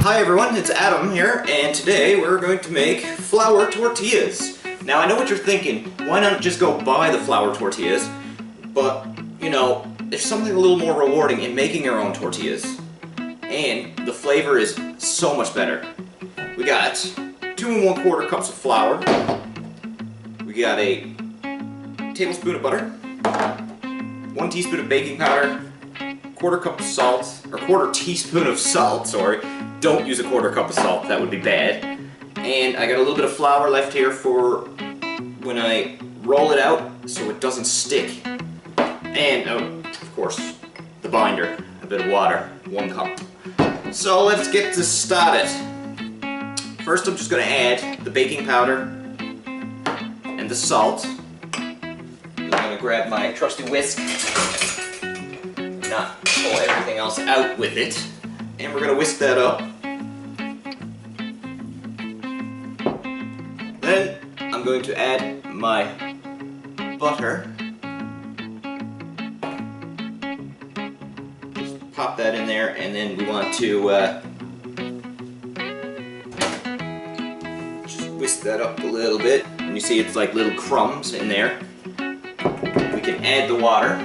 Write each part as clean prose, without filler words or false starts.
Hi everyone, it's Adam here, and today we're going to make flour tortillas. Now I know what you're thinking, why not just go buy the flour tortillas? But, you know, there's something a little more rewarding in making your own tortillas. And the flavor is so much better. We got 2 1/4 cups of flour. We got a tablespoon of butter, 1 teaspoon of baking powder, 1/4 cup of salt, or 1/4 teaspoon of salt, sorry. Don't use a 1/4 cup of salt, that would be bad. And I got a little bit of flour left here for when I roll it out so it doesn't stick. And, of course, the binder, a bit of water, 1 cup. So let's get this started. First I'm just going to add the baking powder and the salt. I'm going to grab my trusty whisk, not pull everything else out with it, and we're going to whisk that up. Then I'm going to add my butter. Just pop that in there, and then we want to just whisk that up a little bit. And you see it's like little crumbs in there. We can add the water.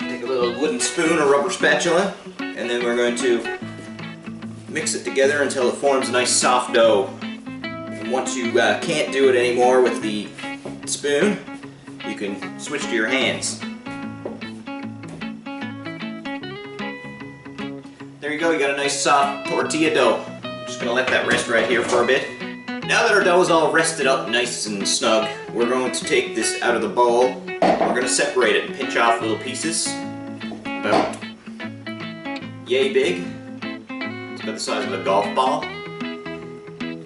Take a little wooden spoon or rubber spatula, and then we're going to mix it together until it forms a nice soft dough. And once you can't do it anymore with the spoon, you can switch to your hands. There you go, you got a nice soft tortilla dough. Just gonna let that rest right here for a bit. Now that our dough is all rested up nice and snug, we're going to take this out of the bowl. We're gonna separate it and pinch off little pieces, about yay big. It's about the size of a golf ball.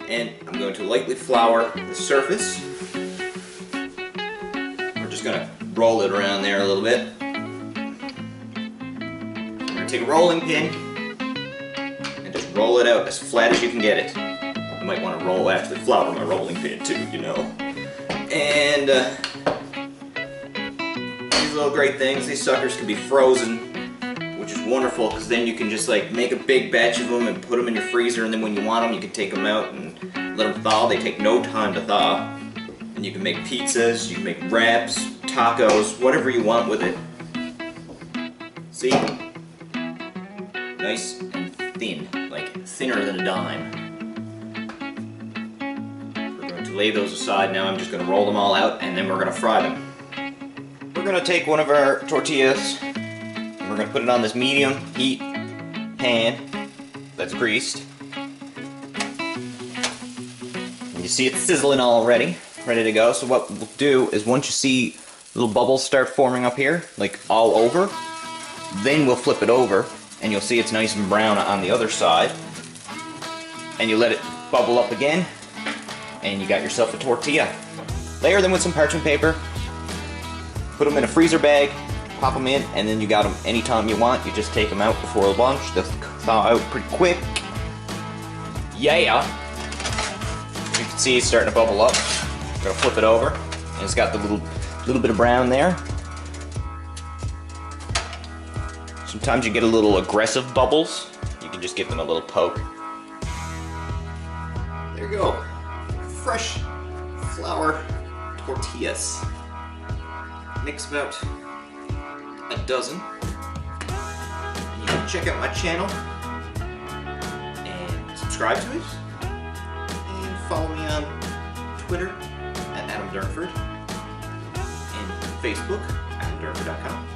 And I'm going to lightly flour the surface. We're just gonna roll it around there a little bit. We're gonna take a rolling pin and just roll it out as flat as you can get it. I might want to actually flour my rolling pin too, you know. And these little great things, these suckers can be frozen, which is wonderful because then you can just like make a big batch of them and put them in your freezer, and then when you want them you can take them out and let them thaw. They take no time to thaw. And you can make pizzas, you can make wraps, tacos, whatever you want with it. See? Nice and thin, like thinner than a dime. We're going to lay those aside now. I'm just going to roll them all out and then we're going to fry them. We're going to take one of our tortillas and we're going to put it on this medium heat pan that's greased. And you see it's sizzling already, ready to go. So what we'll do is once you see little bubbles start forming up here, like all over, then we'll flip it over and you'll see it's nice and brown on the other side. And you let it bubble up again and you got yourself a tortilla. Layer them with some parchment paper, put them in a freezer bag, pop them in, and then you got them anytime you want. You just take them out before lunch. They'll thaw out pretty quick. Yeah! You can see it's starting to bubble up. I'm gonna flip it over, and it's got the little bit of brown there. Sometimes you get a little aggressive bubbles. You can just give them a little poke. There you go. Fresh flour tortillas. Mix about a dozen. You can check out my channel and subscribe to it. And follow me on Twitter at Adam Durnford and Facebook, AdamDurnford.com.